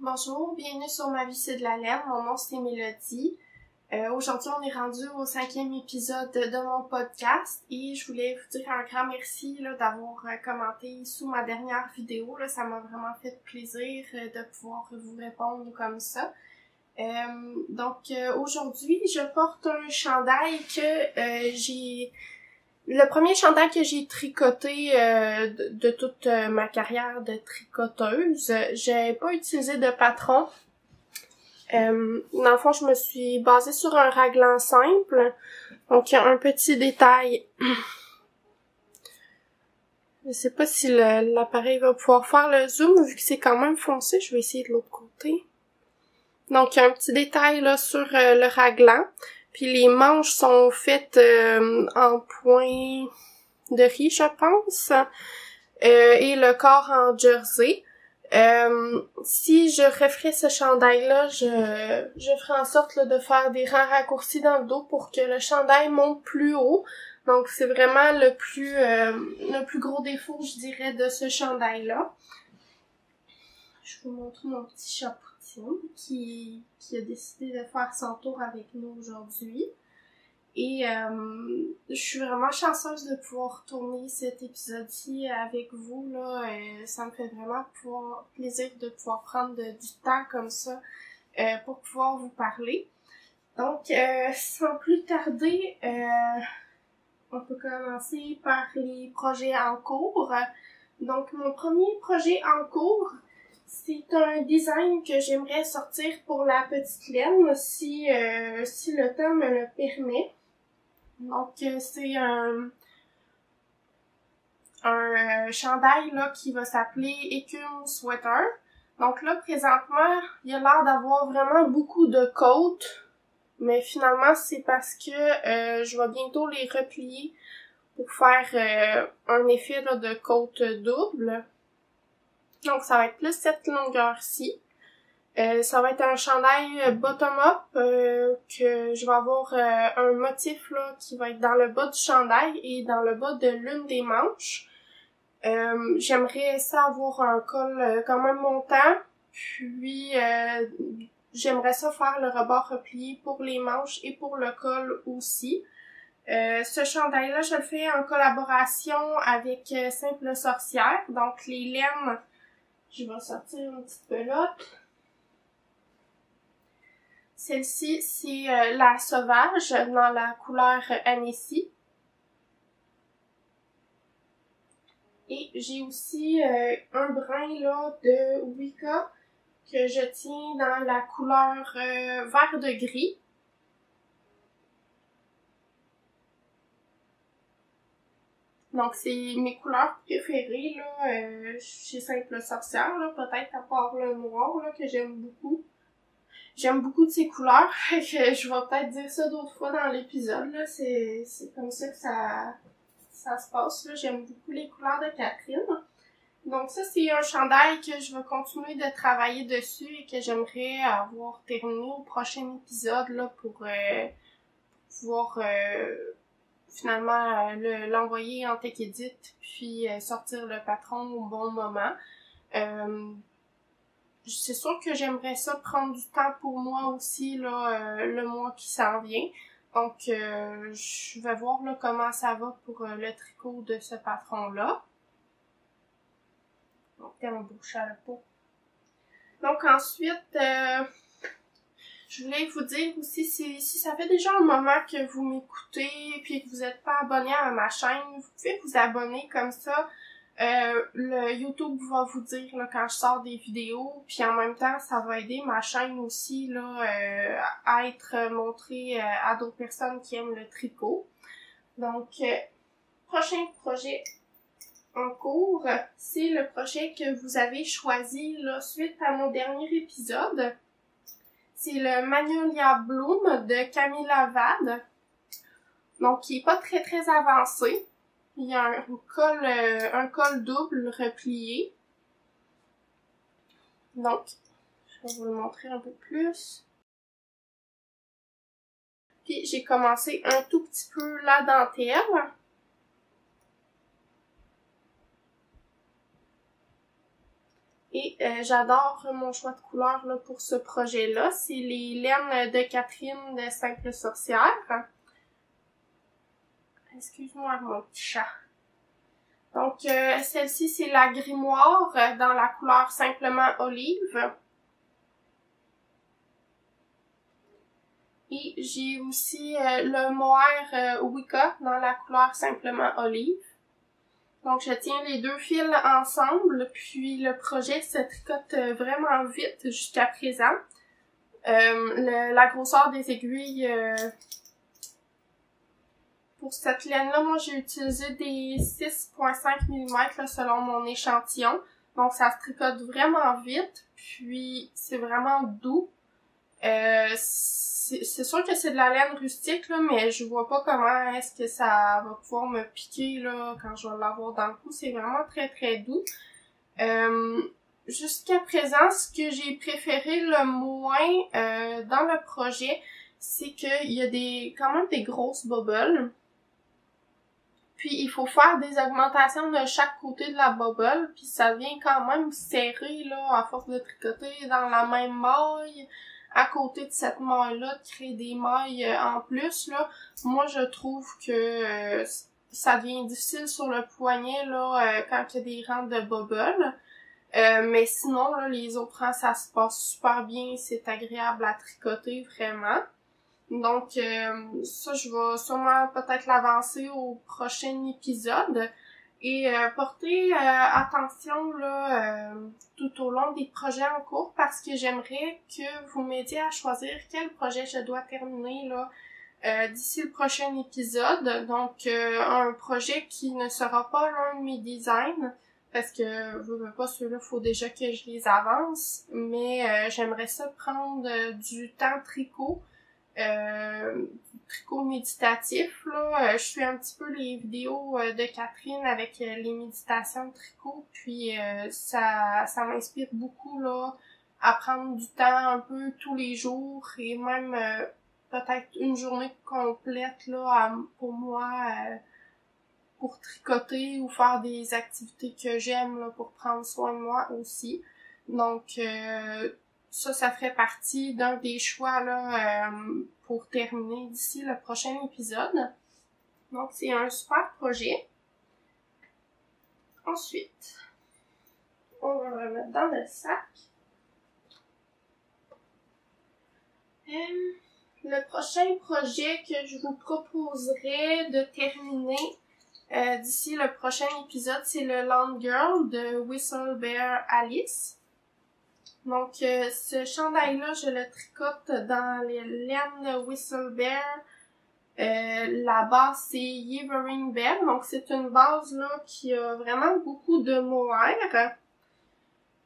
Bonjour, bienvenue sur Ma vie c'est de la laine, mon nom c'est Mélodie. Aujourd'hui on est rendu au 5e épisode de mon podcast et je voulais vous dire un grand merci d'avoir commenté sous ma dernière vidéo. Ça m'a vraiment fait plaisir de pouvoir vous répondre comme ça. Aujourd'hui je porte un chandail que j'ai... Le premier chandail que j'ai tricoté de toute ma carrière de tricoteuse, j'ai pas utilisé de patron. Dans le fond, je me suis basée sur un raglan simple. Donc, il y a un petit détail. Je sais pas si l'appareil va pouvoir faire le zoom, vu que c'est quand même foncé. Je vais essayer de l'autre côté. Donc, il y a un petit détail là sur le raglan. Puis les manches sont faites en point de riz, je pense, et le corps en jersey. Si je referais ce chandail-là, je ferais en sorte de faire des rangs raccourcis dans le dos pour que le chandail monte plus haut. Donc, c'est vraiment le plus gros défaut, je dirais, de ce chandail-là. Je vous montre mon petit chapeautin qui a décidé de faire son tour avec nous aujourd'hui. Et je suis vraiment chanceuse de pouvoir tourner cet épisode-ci avec vous, là. Ça me fait vraiment plaisir de pouvoir prendre du temps comme ça pour pouvoir vous parler. Donc, sans plus tarder, on peut commencer par les projets en cours. Donc, mon premier projet en cours, c'est un design que j'aimerais sortir pour la petite laine si le temps me le permet. Donc, c'est un chandail là qui va s'appeler Écume Sweater. Donc là, présentement, il a l'air d'avoir vraiment beaucoup de côtes, mais finalement, c'est parce que je vais bientôt les replier pour faire un effet là, de côte double. Donc, ça va être plus cette longueur-ci. Ça va être un chandail bottom-up que je vais avoir un motif là qui va être dans le bas du chandail et dans le bas de l'une des manches. J'aimerais ça avoir un col quand même montant, puis j'aimerais ça faire le rebord replié pour les manches et pour le col aussi. Ce chandail-là, je le fais en collaboration avec Simple Sorcière. Donc les laines, je vais sortir une petite pelote. Celle-ci, c'est la sauvage dans la couleur Annecy. Et j'ai aussi un brin là de Wicca que je tiens dans la couleur vert de gris. Donc c'est mes couleurs préférées là chez Simple Sorcière, là, peut-être à part le noir là que j'aime beaucoup. J'aime beaucoup de ces couleurs, que je vais peut-être dire ça d'autres fois dans l'épisode, là. C'est comme ça que ça se passe, là. J'aime beaucoup les couleurs de Catherine. Donc ça, c'est un chandail que je vais continuer de travailler dessus et que j'aimerais avoir terminé au prochain épisode, là, pour pouvoir finalement l'envoyer en tech edit puis sortir le patron au bon moment. C'est sûr que j'aimerais ça prendre du temps pour moi aussi, là, le mois qui s'en vient. Donc, je vais voir là, comment ça va pour le tricot de ce patron-là. Donc, tellement beau chapeau. Donc, ensuite, je voulais vous dire aussi, si ça fait déjà un moment que vous m'écoutez puis que vous n'êtes pas abonné à ma chaîne, vous pouvez vous abonner comme ça. Le YouTube va vous dire là, quand je sors des vidéos, puis en même temps, ça va aider ma chaîne aussi là à être montrée à d'autres personnes qui aiment le tricot. Donc, prochain projet en cours, c'est le projet que vous avez choisi là suite à mon dernier épisode. C'est le Magnolia Bloom de Camille Lavade. Donc, qui est pas très très avancé. Il y a un col double replié. Donc, je vais vous le montrer un peu plus. Puis, j'ai commencé un tout petit peu la dentelle. Et j'adore mon choix de couleur là, pour ce projet-là. C'est les laines de Catherine de Simple Sorcière. Excuse-moi mon petit chat. Donc celle-ci c'est la grimoire dans la couleur Simplement Olive. Et j'ai aussi le mohair Wicca dans la couleur Simplement Olive. Donc je tiens les deux fils ensemble, puis le projet se tricote vraiment vite jusqu'à présent. La grosseur des aiguilles pour cette laine-là, moi j'ai utilisé des 6,5 mm selon mon échantillon. Donc ça se tricote vraiment vite, puis c'est vraiment doux. C'est sûr que c'est de la laine rustique, là, mais je vois pas comment est-ce que ça va pouvoir me piquer là quand je vais l'avoir dans le cou. C'est vraiment très très doux. Jusqu'à présent, ce que j'ai préféré le moins dans le projet, c'est qu'il y a quand même des grosses bubbles. Puis il faut faire des augmentations de chaque côté de la bubble, puis ça vient quand même serré là à force de tricoter dans la même maille. À côté de cette maille-là, de créer des mailles en plus, là, moi je trouve que ça devient difficile sur le poignet là quand il y a des rangs de bubbles. Mais sinon, là, les autres rangs, ça se passe super bien, c'est agréable à tricoter vraiment. Donc ça, je vais sûrement peut-être l'avancer au prochain épisode. Et porter attention là tout au long des projets en cours parce que j'aimerais que vous m'aidiez à choisir quel projet je dois terminer là d'ici le prochain épisode. Donc un projet qui ne sera pas l'un de mes designs parce que je veux pas ceux-là, faut déjà que je les avance, mais j'aimerais ça prendre du temps tricot. Tricot méditatif là, je suis un petit peu les vidéos de Catherine avec les méditations de tricot, puis ça m'inspire beaucoup là à prendre du temps un peu tous les jours et même peut-être une journée complète là pour moi pour tricoter ou faire des activités que j'aime là pour prendre soin de moi aussi. Donc ça ferait partie d'un des choix là pour terminer d'ici le prochain épisode. Donc c'est un super projet. Ensuite, on va le remettre dans le sac. Le prochain projet que je vous proposerai de terminer d'ici le prochain épisode, c'est le Land Girl de Whistle Bear Alice. Donc, ce chandail-là, je le tricote dans les laines Whistle Bear. La base, c'est Yevering Bear. Donc, c'est une base là qui a vraiment beaucoup de mohair.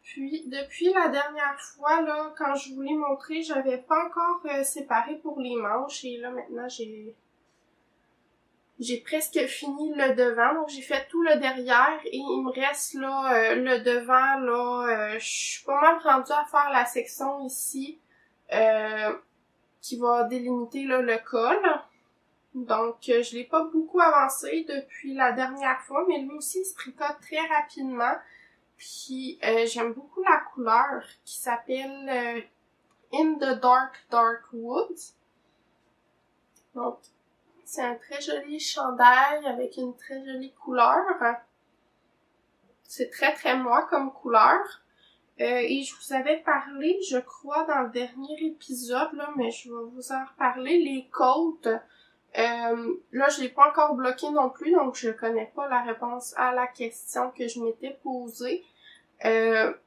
Puis, depuis la dernière fois, là, quand je vous l'ai montré, j'avais pas encore séparé pour les manches. Et là, maintenant, j'ai presque fini le devant, donc j'ai fait tout le derrière et il me reste là le devant là, je suis pas mal rendue à faire la section ici qui va délimiter là le col. Donc je l'ai pas beaucoup avancé depuis la dernière fois, mais lui aussi il se tricote très rapidement. Puis j'aime beaucoup la couleur qui s'appelle In the Dark Woods. Donc c'est un très joli chandail avec une très jolie couleur. C'est très très moi comme couleur. Et je vous avais parlé, je crois, dans le dernier épisode, là, mais je vais vous en reparler, les côtes. Là, je l'ai pas encore bloqué non plus, donc je connais pas la réponse à la question que je m'étais posée.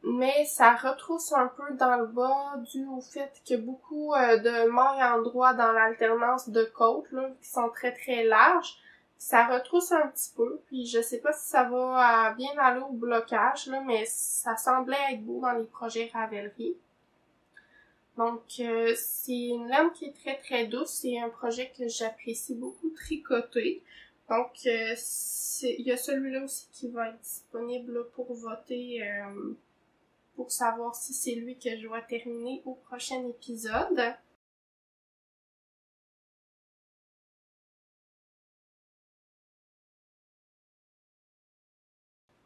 Mais ça retrousse un peu dans le bas dû au fait qu'il y a beaucoup de mailles endroits dans l'alternance de côtes là, qui sont très très larges. Ça retrousse un petit peu, puis je sais pas si ça va bien aller au blocage, là, mais ça semblait être beau dans les projets Ravelry. Donc c'est une laine qui est très très douce, c'est un projet que j'apprécie beaucoup tricoter. Donc, il y a celui-là aussi qui va être disponible pour voter pour savoir si c'est lui que je vais terminer au prochain épisode.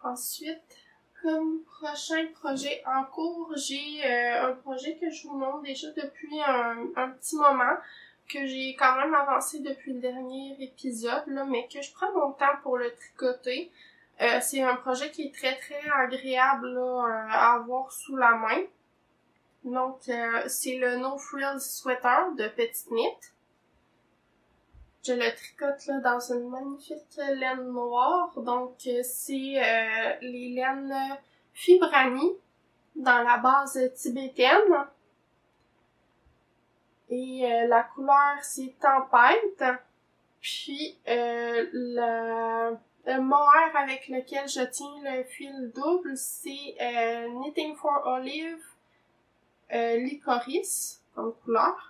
Ensuite, comme prochain projet en cours, j'ai un projet que je vous montre déjà depuis un petit moment, que j'ai quand même avancé depuis le dernier épisode, là, mais que je prends mon temps pour le tricoter. C'est un projet qui est très très agréable là, à avoir sous la main. Donc, c'est le No Frills Sweater de Petite Knit. Je le tricote là dans une magnifique laine noire. Donc, c'est les laines Fibrani dans la base tibétaine. Et la couleur, c'est Tempête. Puis, le mohair avec lequel je tiens le fil double, c'est Knitting for Olive Licorice comme couleur.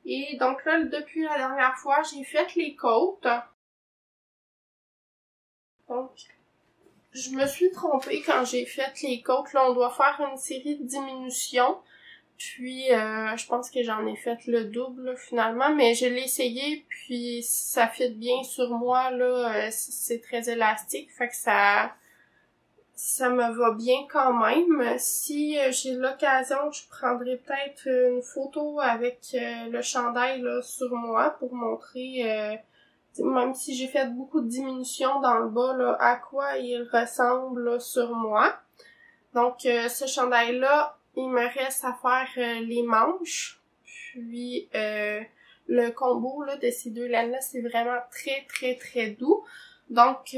Et donc là, depuis la dernière fois, j'ai fait les côtes. Donc, je me suis trompée quand j'ai fait les côtes. Là, on doit faire une série de diminutions. Puis, je pense que j'en ai fait le double, là, finalement. Mais je l'ai essayé, puis ça fit bien sur moi, là. C'est très élastique, fait que ça me va bien quand même. Si j'ai l'occasion, je prendrai peut-être une photo avec le chandail là, sur moi pour montrer, même si j'ai fait beaucoup de diminutions dans le bas, là, à quoi il ressemble là, sur moi. Donc, ce chandail-là, il me reste à faire les manches. Puis, le combo là, de ces deux laines-là, c'est vraiment très, très, très doux. Donc,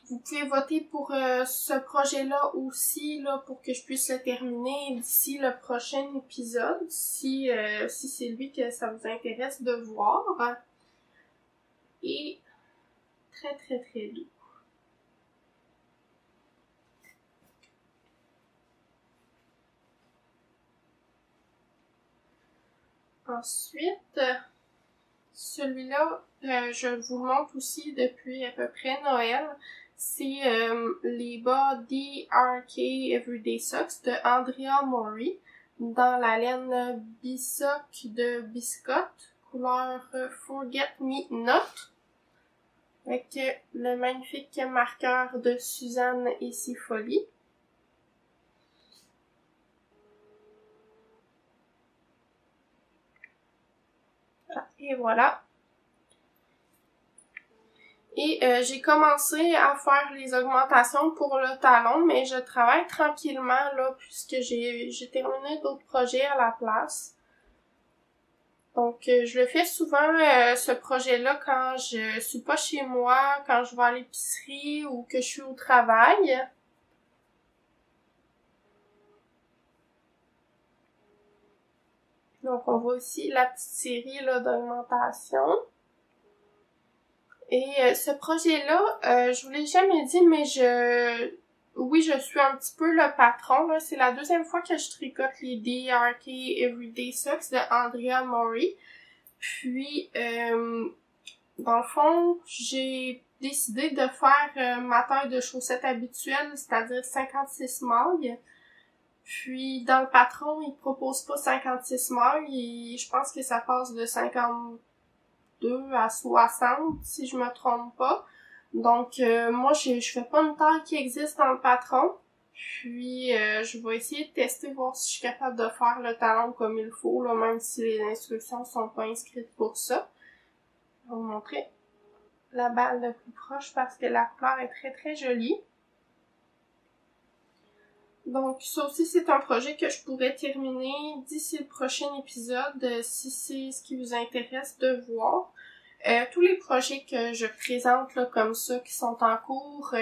vous pouvez voter pour ce projet-là aussi, là, pour que je puisse le terminer d'ici le prochain épisode, si c'est lui que ça vous intéresse de voir. Et très, très, très doux. Ensuite, celui-là, je vous le montre aussi depuis à peu près Noël. C'est les bas DRK Everyday Socks de Andrea Mori dans la laine Bisoc de Biscotte, couleur Forget Me Not, avec le magnifique marqueur de Suzanne et ses folies. Et voilà. Et j'ai commencé à faire les augmentations pour le talon, mais je travaille tranquillement là puisque j'ai terminé d'autres projets à la place. Donc je le fais souvent ce projet-là quand je suis pas chez moi, quand je vais à l'épicerie ou que je suis au travail. Donc on voit ici la petite série là d'augmentation. Et ce projet-là, je vous l'ai jamais dit, mais oui, je suis un petit peu le patron, là. C'est la deuxième fois que je tricote les DRK Everyday Socks de Andrea Mori. Puis, dans le fond, j'ai décidé de faire ma taille de chaussette habituelle, c'est-à-dire 56 mailles. Puis, dans le patron, il propose pas 56 mailles, et je pense que ça passe de 52 à 60, si je me trompe pas. Donc, moi, je fais pas une taille qui existe dans le patron. Puis, je vais essayer de tester, voir si je suis capable de faire le talon comme il faut, là, même si les instructions sont pas inscrites pour ça. Je vais vous montrer la balle de plus proche parce que la couleur est très, très jolie. Donc, ça aussi, c'est un projet que je pourrais terminer d'ici le prochain épisode, si c'est ce qui vous intéresse de voir. Tous les projets que je présente là comme ça, qui sont en cours,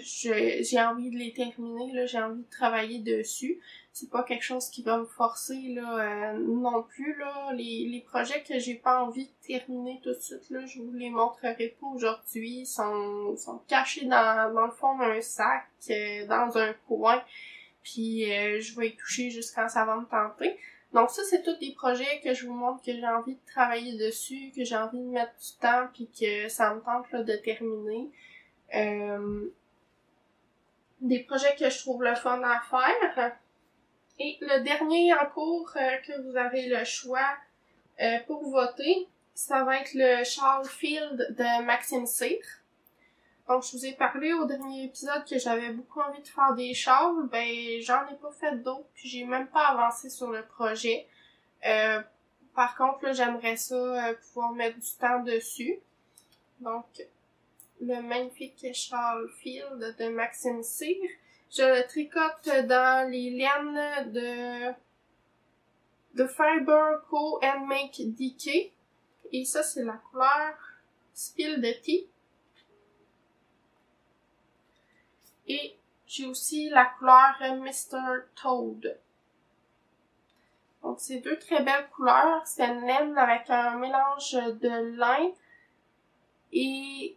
j'ai envie de les terminer, là, j'ai envie de travailler dessus. C'est pas quelque chose qui va me forcer là non plus. Là. Les projets que j'ai pas envie de terminer tout de suite, là, je vous les montrerai pas aujourd'hui. Ils sont cachés dans le fond d'un sac, dans un coin. Puis je vais y toucher juste quand ça va me tenter. Donc ça, c'est tous des projets que je vous montre que j'ai envie de travailler dessus, que j'ai envie de mettre du temps, puis que ça me tente là, de terminer. Des projets que je trouve le fun à faire. Et le dernier en cours que vous avez le choix pour voter, ça va être le Charles Field de Maxime Cyr. Donc, je vous ai parlé au dernier épisode que j'avais beaucoup envie de faire des châles. Ben, j'en ai pas fait d'autres, puis j'ai même pas avancé sur le projet. Par contre, là, j'aimerais ça pouvoir mettre du temps dessus. Donc, le magnifique châle Field de Maxime Cyr. Je le tricote dans les laines de Fiber Co. and Make DK. Et ça, c'est la couleur Spill the Tea. Et j'ai aussi la couleur Mr. Toad. Donc, c'est deux très belles couleurs. C'est une laine avec un mélange de lin et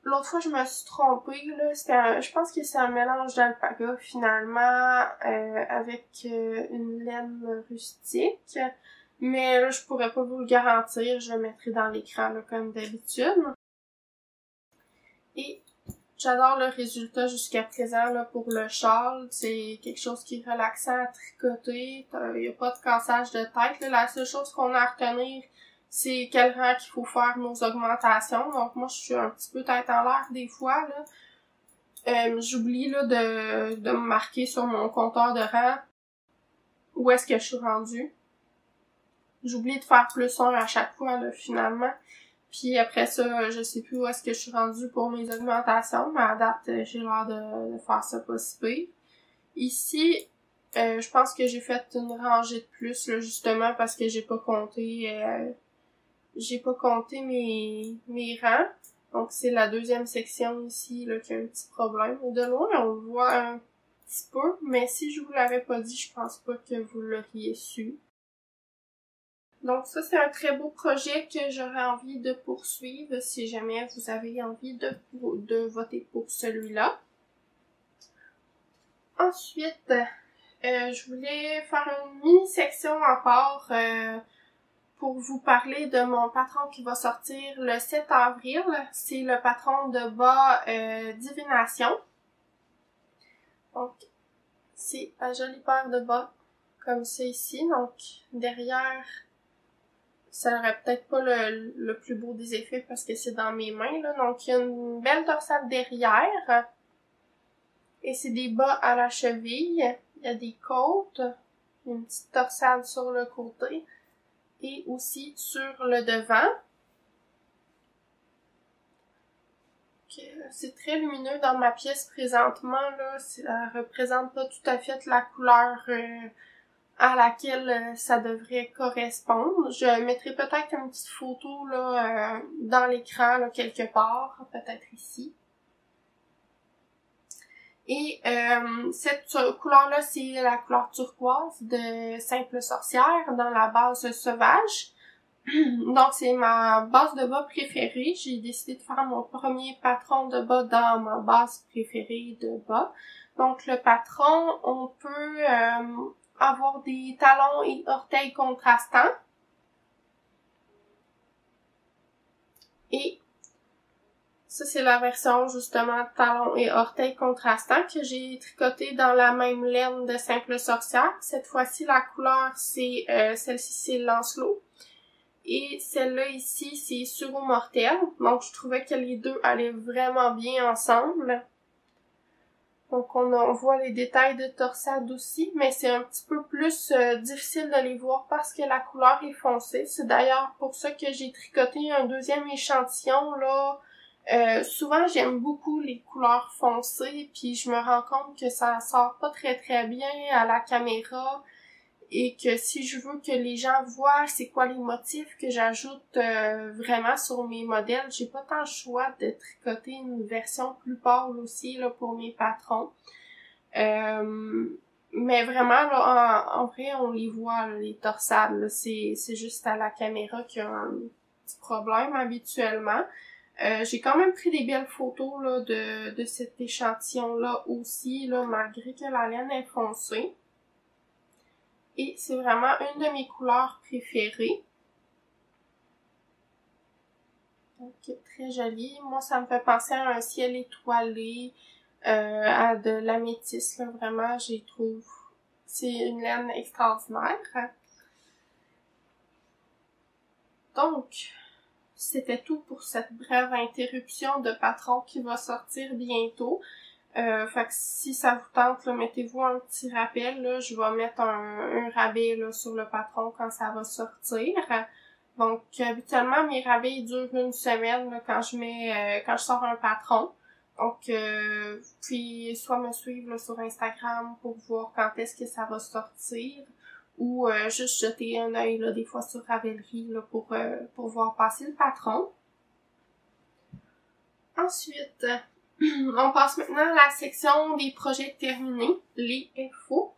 l'autre fois, je me suis trompée, là. Je pense que c'est un mélange d'alpaga, finalement, avec une laine rustique. Mais là, je pourrais pas vous le garantir. Je le mettrai dans l'écran, là, comme d'habitude. Et j'adore le résultat jusqu'à présent, là, pour le châle. C'est quelque chose qui est relaxant à tricoter. Il n'y a pas de cassage de tête, là. La seule chose qu'on a à retenir, c'est quel rang qu'il faut faire nos augmentations. Donc, moi, je suis un petit peu tête en l'air des fois, là. J'oublie, là, de me marquer sur mon compteur de rang où est-ce que je suis rendue. J'oublie de faire +1 à chaque fois, là, finalement. Puis après ça, je sais plus où est-ce que je suis rendue pour mes augmentations, mais à date, j'ai l'air de faire ça pas si pire. Ici, je pense que j'ai fait une rangée de plus, là, justement, parce que j'ai pas compté mes rangs. Donc, c'est la deuxième section ici, là, qui a un petit problème. De loin, on le voit un petit peu, mais si je vous l'avais pas dit, je pense pas que vous l'auriez su. Donc ça, c'est un très beau projet que j'aurais envie de poursuivre si jamais vous avez envie de voter pour celui-là. Ensuite, je voulais faire une mini-section encore pour vous parler de mon patron qui va sortir le 7 avril. C'est le patron de bas Divination. Donc, c'est la jolie paire de bas comme ça ici. Donc, derrière, ça n'aurait peut-être pas le plus beau des effets parce que c'est dans mes mains, là. Donc, il y a une belle torsade derrière. Et c'est des bas à la cheville. Il y a des côtes. Une petite torsade sur le côté. Et aussi sur le devant. C'est très lumineux dans ma pièce présentement, là. Ça représente pas tout à fait la couleur à laquelle ça devrait correspondre. Je mettrai peut-être une petite photo là dans l'écran là, quelque part, peut-être ici. Et cette couleur-là, c'est la couleur turquoise de Simple Sorcière dans la base sauvage. Donc, c'est ma base de bas préférée. J'ai décidé de faire mon premier patron de bas dans ma base préférée de bas. Donc, le patron, on peut avoir des talons et orteils contrastants. Et ça, c'est la version, justement, talons et orteils contrastants que j'ai tricoté dans la même laine de Simple Sorcière. Cette fois-ci, la couleur, c'est celle-ci, c'est Lancelot. Et celle-là ici, c'est Suro Mortel. Donc, je trouvais que les deux allaient vraiment bien ensemble. Donc, on voit les détails de torsade aussi, mais c'est un petit peu plus difficile de les voir parce que la couleur est foncée. C'est d'ailleurs pour ça que j'ai tricoté un deuxième échantillon, là. Souvent, j'aime beaucoup les couleurs foncées, puis je me rends compte que ça sort pas très très bien à la caméra. Et que si je veux que les gens voient c'est quoi les motifs que j'ajoute vraiment sur mes modèles, j'ai pas tant le choix de tricoter une version plus pâle aussi là pour mes patrons. Mais vraiment, là, en vrai, on les voit, là, les torsades. Là, c'est juste à la caméra qu'il y a un petit problème habituellement. J'ai quand même pris des belles photos là, de cet échantillon-là aussi, là, malgré que la laine est foncée. Et c'est vraiment une de mes couleurs préférées. Donc, très jolie. Moi, ça me fait penser à un ciel étoilé, à de l'améthyste, là. Vraiment, j'y trouve. C'est une laine extraordinaire. Donc, c'était tout pour cette brève interruption de patron qui va sortir bientôt. Fait que si ça vous tente, là, mettez-vous un petit rappel, là, je vais mettre un rabais là, sur le patron quand ça va sortir. Donc, habituellement, mes rabais ils durent une semaine là, quand je sors un patron. Donc, puis soit me suivre là, sur Instagram pour voir quand est-ce que ça va sortir, ou juste jeter un œil là, des fois sur Ravelry là, pour voir passer le patron. Ensuite, on passe maintenant à la section des projets terminés, les FO.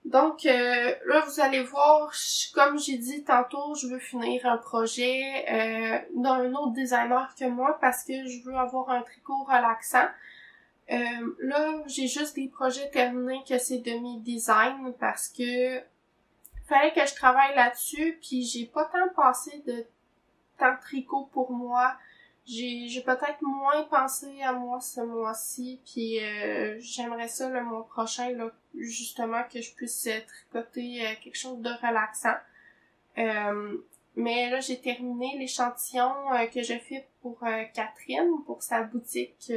Donc là, vous allez voir, comme j'ai dit tantôt, je veux finir un projet d'un autre designer que moi parce que je veux avoir un tricot relaxant. Là, j'ai juste des projets terminés que c'est de mes designs parce que fallait que je travaille là-dessus, puis j'ai pas tant passé de temps de tricot pour moi. J'ai peut-être moins pensé à moi ce mois-ci, puis j'aimerais ça le mois prochain, là, justement, que je puisse tricoter quelque chose de relaxant. Mais là, j'ai terminé l'échantillon que j'ai fait pour Catherine, pour sa boutique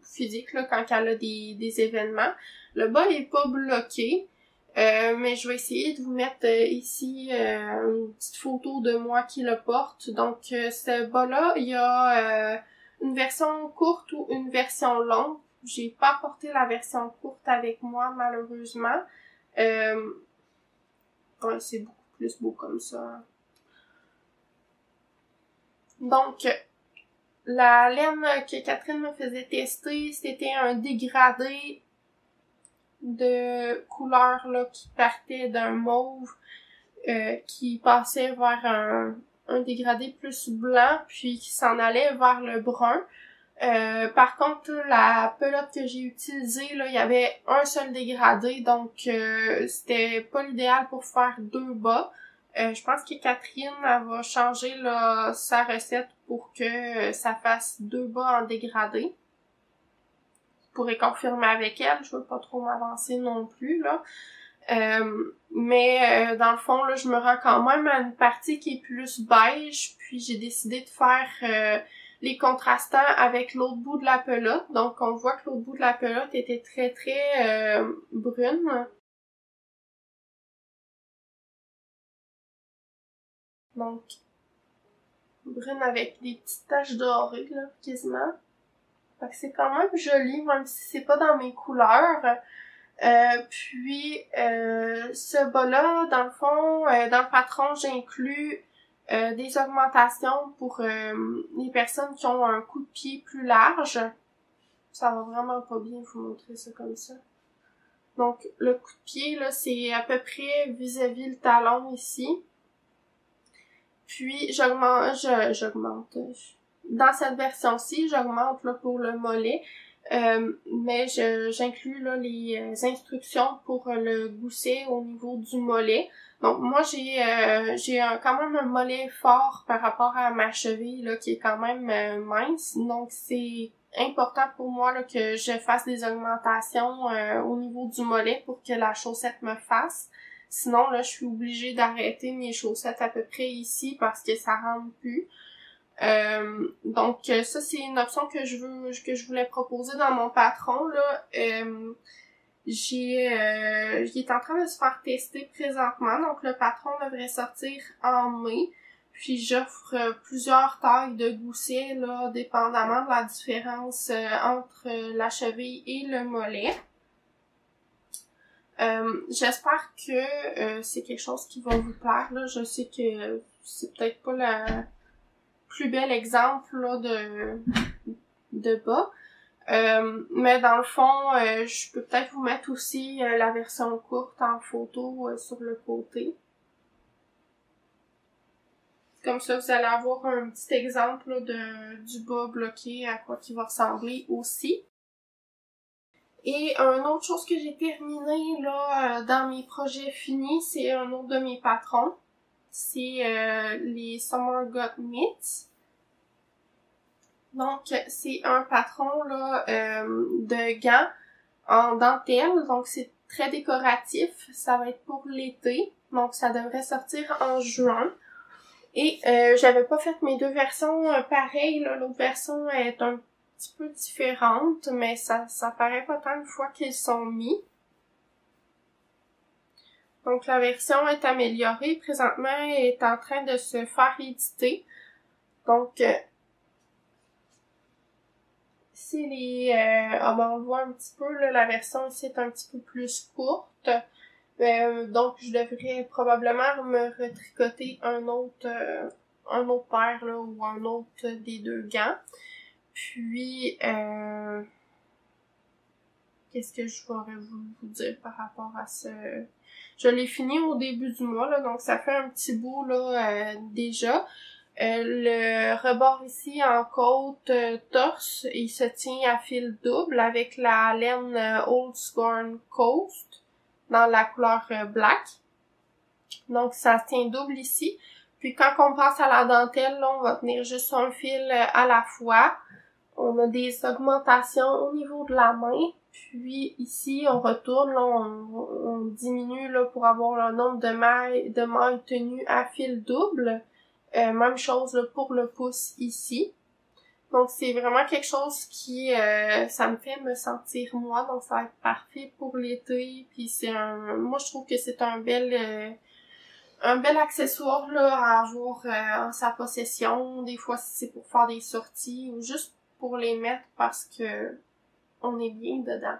physique, là, quand elle a des événements. Le bas est pas bloqué. Mais je vais essayer de vous mettre ici une petite photo de moi qui le porte. Donc, ce bas-là, il y a une version courte ou une version longue. J'ai pas porté la version courte avec moi, malheureusement. Ouais, c'est beaucoup plus beau comme ça. Donc, la laine que Catherine me faisait tester, c'était un dégradé de couleur là qui partait d'un mauve qui passait vers un dégradé plus blanc puis qui s'en allait vers le brun. Par contre, la pelote que j'ai utilisée, là, il y avait un seul dégradé, donc c'était pas l'idéal pour faire deux bas. Je pense que Catherine elle va changer là, sa recette pour que ça fasse deux bas en dégradé. Je pourrais confirmer avec elle, je veux pas trop m'avancer non plus, là. Mais dans le fond, là, je me rends quand même à une partie qui est plus beige, puis j'ai décidé de faire les contrastants avec l'autre bout de la pelote. Donc, on voit que l'autre bout de la pelote était très, très brune. Donc, brune avec des petites taches dorées, là, quasiment. Fait que c'est quand même joli, même si c'est pas dans mes couleurs. Puis, ce bas-là, dans le fond, dans le patron, j'inclus des augmentations pour les personnes qui ont un coup de pied plus large. Ça va vraiment pas bien vous montrer ça comme ça. Donc, le coup de pied, là, c'est à peu près vis-à-vis le talon ici. Puis, j'augmente. Dans cette version-ci, j'augmente là pour le mollet. Mais j'inclus là les instructions pour le gousset au niveau du mollet. Donc moi j'ai quand même un mollet fort par rapport à ma cheville là qui est quand même mince. Donc c'est important pour moi là que je fasse des augmentations au niveau du mollet pour que la chaussette me fasse. Sinon là je suis obligée d'arrêter mes chaussettes à peu près ici parce que ça rentre plus. Donc ça c'est une option que je voulais proposer dans mon patron là. Il est en train de se faire tester présentement, donc le patron devrait sortir en mai. Puis j'offre plusieurs tailles de goussets là, dépendamment de la différence entre la cheville et le mollet. J'espère que c'est quelque chose qui va vous plaire là. Je sais que c'est peut-être pas la plus bel exemple là, de bas. Mais dans le fond, je peux peut-être vous mettre aussi la version courte en photo sur le côté. Comme ça, vous allez avoir un petit exemple là, du bas bloqué à quoi il va ressembler aussi. Et une autre chose que j'ai terminé là dans mes projets finis, c'est un autre de mes patrons. C'est les Summer Got Mitts. Donc, c'est un patron là de gants en dentelle. Donc, c'est très décoratif. Ça va être pour l'été. Donc, ça devrait sortir en juin. Et j'avais pas fait mes deux versions pareilles, là. L'autre version est un petit peu différente, mais ça paraît pas tant une fois qu'ils sont mis. Donc la version est améliorée. Présentement, elle est en train de se faire éditer. Donc ici on voit un petit peu là, la version ici est un petit peu plus courte. Donc je devrais probablement me retricoter un autre paire là, ou un autre des deux gants. Puis qu'est-ce que je pourrais vous dire par rapport à ce... Je l'ai fini au début du mois, là, donc ça fait un petit bout là déjà. Le rebord ici en côte torse, il se tient à fil double avec la laine Old Scorn Coast dans la couleur black. Donc ça se tient double ici. Puis quand on passe à la dentelle, là, on va tenir juste un fil à la fois. On a des augmentations au niveau de la main. Puis ici, on retourne, là, on diminue là, pour avoir le nombre de mailles tenues à fil double. Même chose là, pour le pouce ici. Donc c'est vraiment quelque chose qui ça me fait me sentir moi, donc ça va être parfait pour l'été. Puis moi je trouve que c'est un bel accessoire là à avoir en sa possession. Des fois si c'est pour faire des sorties ou juste pour les mettre parce que on est bien dedans.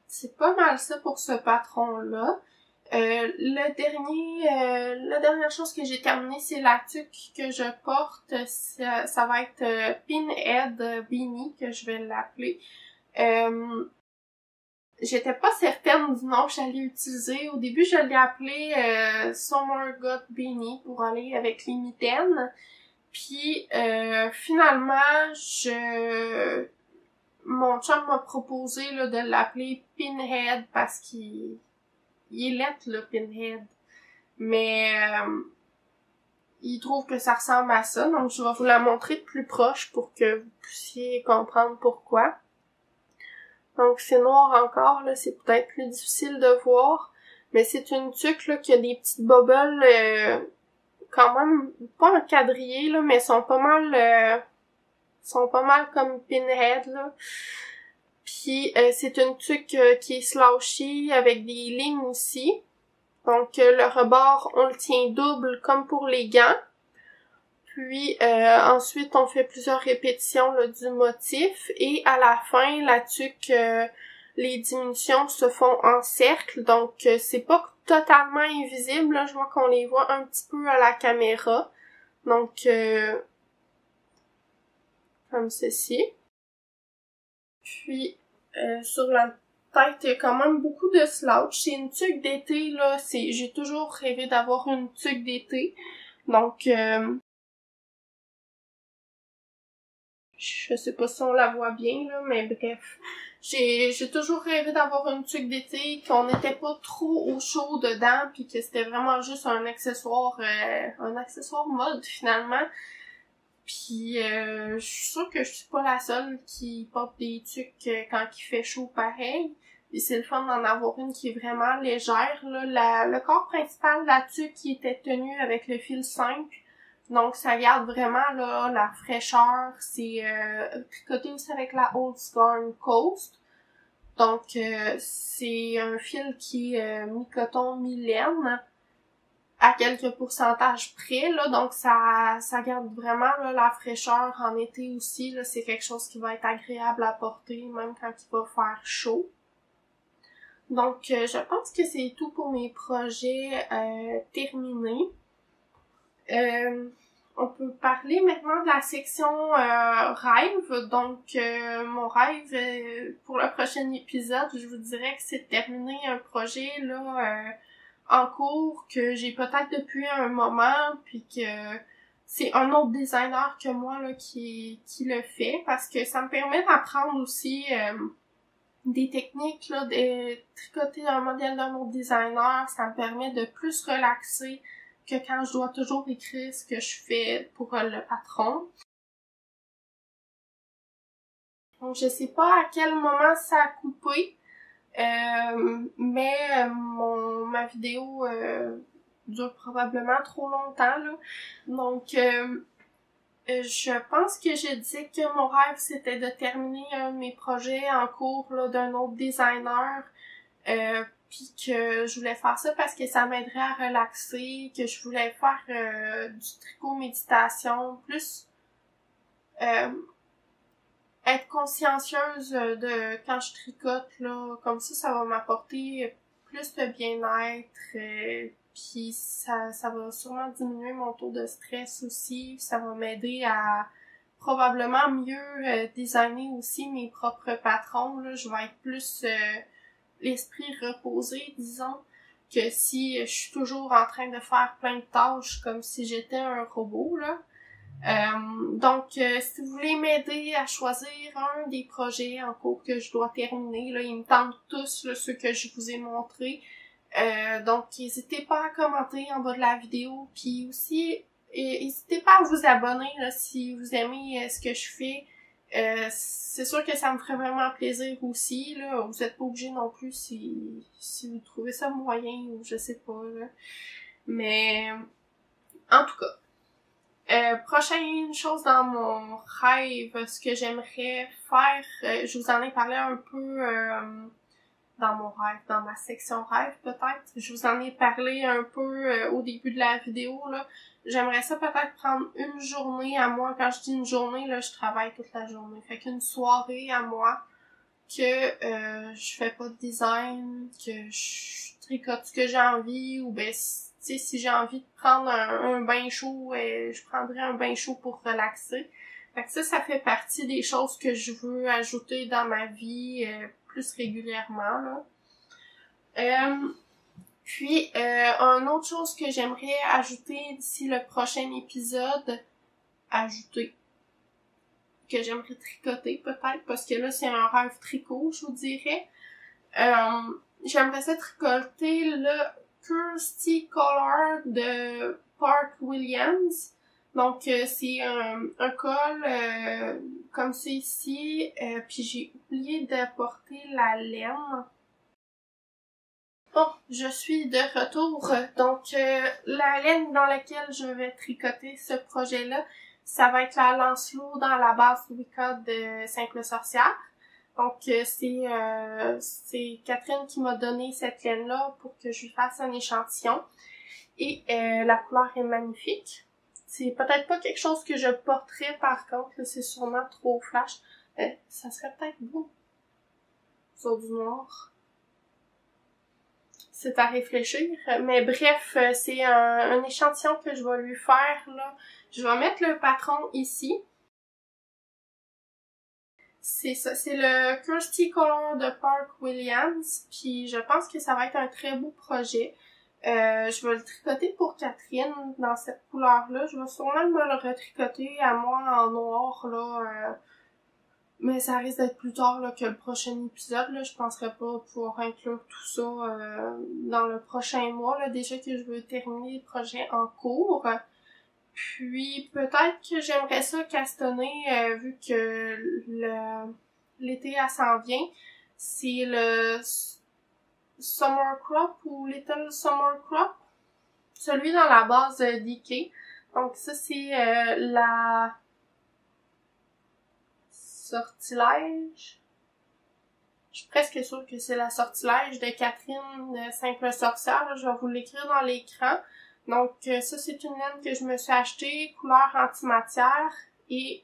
C'est pas mal ça pour ce patron-là. La dernière chose que j'ai terminée, c'est la tuque que je porte. Ça va être Pinhead Beanie, que je vais l'appeler. J'étais pas certaine du nom que j'allais utiliser. Au début, je l'ai appelé Summer God Beanie pour aller avec les mitaines. Puis finalement, mon chum m'a proposé là, de l'appeler Pinhead parce qu'il est lettre, le Pinhead. Mais il trouve que ça ressemble à ça. Donc je vais vous la montrer de plus proche pour que vous puissiez comprendre pourquoi. Donc c'est noir encore, là, c'est peut-être plus difficile de voir. Mais c'est une tuque là, qui a des petites bubbles quand même pas encadrées, là, mais sont pas mal comme Pinhead, là. Puis c'est une tuque qui est slashy avec des lignes aussi. Donc le rebord, on le tient double comme pour les gants. Puis ensuite, on fait plusieurs répétitions là, du motif. Et à la fin, la tuque, les diminutions se font en cercle. Donc c'est pas totalement invisible. Là. Je vois qu'on les voit un petit peu à la caméra. Donc comme ceci. Puis sur la tête, il y a quand même beaucoup de slouch. C'est une tuque d'été, là. J'ai toujours rêvé d'avoir une tuque d'été. Donc je sais pas si on la voit bien, là, mais bref. J'ai toujours rêvé d'avoir une tuque d'été, qu'on n'était pas trop au chaud dedans, puis que c'était vraiment juste un accessoire mode, finalement. Puis je suis sûre que je suis pas la seule qui porte des tuques quand il fait chaud pareil. Puis c'est le fun d'en avoir une qui est vraiment légère, là. Le corps principal de la tuque qui était tenu avec le fil simple. Donc ça garde vraiment là la fraîcheur. C'est tricoté aussi avec la Old Scorn Coast. Donc c'est un fil qui est mi-coton, mi-laine à quelques pourcentages près, là. Donc ça garde vraiment là, la fraîcheur en été aussi. Là, c'est quelque chose qui va être agréable à porter même quand il va faire chaud. Donc je pense que c'est tout pour mes projets terminés. On peut parler maintenant de la section rêve. Donc, mon rêve pour le prochain épisode, je vous dirais que c'est de terminer un projet là en cours que j'ai peut-être depuis un moment, puis que c'est un autre designer que moi là qui le fait, parce que ça me permet d'apprendre aussi des techniques là, de tricoter un modèle d'un autre designer. Ça me permet de plus relaxer que quand je dois toujours écrire ce que je fais pour le patron. Donc je sais pas à quel moment ça a coupé, mais ma vidéo dure probablement trop longtemps, là. Donc, je pense que j'ai dit que mon rêve, c'était de terminer un de mes projets en cours, là, d'un autre designer, puis que je voulais faire ça parce que ça m'aiderait à relaxer, que je voulais faire du tricot méditation, plus être consciencieuse de quand je tricote, là, comme ça va m'apporter plus de bien-être, puis ça va sûrement diminuer mon taux de stress aussi, ça va m'aider à probablement mieux designer aussi mes propres patrons, là, je vais être plus l'esprit reposé, disons, que si je suis toujours en train de faire plein de tâches comme si j'étais un robot, là. Donc, si vous voulez m'aider à choisir un des projets en cours que je dois terminer, là, ils me tentent tous, là, ceux que je vous ai montrés. Donc, n'hésitez pas à commenter en bas de la vidéo, puis aussi, n'hésitez pas à vous abonner là, si vous aimez ce que je fais. C'est sûr que ça me ferait vraiment plaisir aussi, là. Vous êtes pas obligés non plus si vous trouvez ça moyen ou je sais pas, là. Mais, en tout cas. Prochaine chose dans mon rêve, ce que j'aimerais faire, je vous en ai parlé un peu dans mon rêve, dans ma section rêve peut-être. Je vous en ai parlé un peu au début de la vidéo, là. J'aimerais ça peut-être prendre une journée à moi. Quand je dis une journée, là, je travaille toute la journée. Fait qu'une soirée à moi que je fais pas de design, que je tricote ce que j'ai envie, ou ben tu sais, si j'ai envie de prendre un bain chaud, je prendrais un bain chaud pour relaxer. Fait que ça fait partie des choses que je veux ajouter dans ma vie plus régulièrement, là. Puis, une autre chose que j'aimerais ajouter d'ici le prochain épisode, que j'aimerais tricoter peut-être, parce que là, c'est un rêve tricot, je vous dirais. J'aimerais ça tricoter le Kirsty Collar de Park Williams. Donc, c'est un col comme ça ici, puis j'ai oublié d'apporter la laine. Bon, je suis de retour. Donc, la laine dans laquelle je vais tricoter ce projet-là, ça va être la Lancelot dans la base Wicca de Simple Sorcière. Donc, c'est Catherine qui m'a donné cette laine-là pour que je lui fasse un échantillon. Et la couleur est magnifique. C'est peut-être pas quelque chose que je porterais par contre, c'est sûrement trop flash. Ça serait peut-être beau sur du noir. C'est à réfléchir. Mais bref, c'est un échantillon que je vais lui faire, là. Je vais mettre le patron ici. C'est ça, c'est le Kirsty Collar de Park Williams, puis je pense que ça va être un très beau projet. Je vais le tricoter pour Catherine dans cette couleur-là. Je vais sûrement me le retricoter à moi en noir, là. Mais ça risque d'être plus tard là, que le prochain épisode. Là. Je penserais pas pouvoir inclure tout ça dans le prochain mois. Là. Déjà que je veux terminer le projet en cours. Puis peut-être que j'aimerais ça castonner vu que l'été s'en vient. C'est le Summer Crop ou Little Summer Crop. Celui dans la base d'Ikea. Donc ça c'est la sortilège. Je suis presque sûre que c'est la sortilège de Catherine de Simple Sorcière. Là, je vais vous l'écrire dans l'écran. Donc, ça, c'est une laine que je me suis achetée, couleur antimatière. Et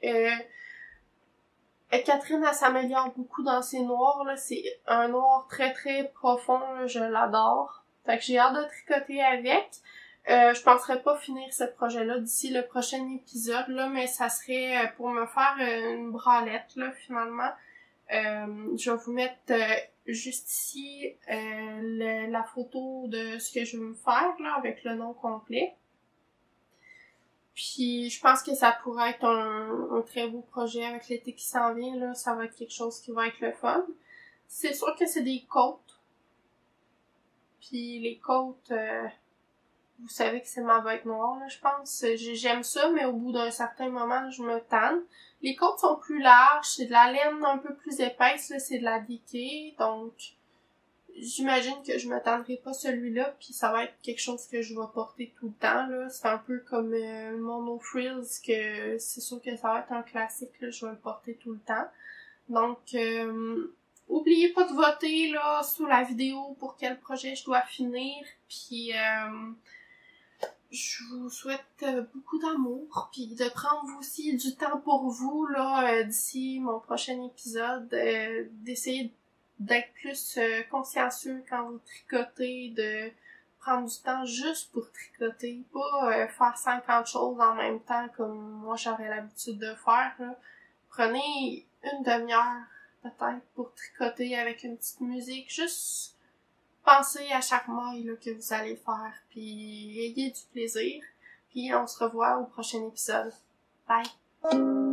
Catherine, elle s'améliore beaucoup dans ses noirs. Là. C'est un noir très, très profond. Là. Je l'adore. Fait que j'ai hâte de tricoter avec. Je penserais pas finir ce projet-là d'ici le prochain épisode, là, mais ça serait pour me faire une bralette, là, finalement. Je vais vous mettre juste ici la photo de ce que je veux me faire, là, avec le nom complet. Puis, je pense que ça pourrait être un très beau projet avec l'été qui s'en vient, là. Ça va être quelque chose qui va être le fun. C'est sûr que c'est des côtes. Puis, les côtes... vous savez que c'est ma bête noire, là, je pense. J'aime ça, mais au bout d'un certain moment, je me tanne. Les côtes sont plus larges, c'est de la laine un peu plus épaisse, là, c'est de la Ikea, donc j'imagine que je m'attendrai pas celui-là, puis ça va être quelque chose que je vais porter tout le temps, là. C'est un peu comme mon No Frills, que c'est sûr que ça va être un classique, là, je vais le porter tout le temps. Donc, oubliez pas de voter, là, sous la vidéo pour quel projet je dois finir, puis je vous souhaite beaucoup d'amour, puis de prendre aussi du temps pour vous, là, d'ici mon prochain épisode, d'essayer d'être plus consciencieux quand vous tricotez, de prendre du temps juste pour tricoter, pas faire 50 choses en même temps comme moi j'aurais l'habitude de faire, là. Prenez une demi-heure peut-être pour tricoter avec une petite musique, juste pensez à chaque maille là, que vous allez faire, puis ayez du plaisir, puis on se revoit au prochain épisode. Bye!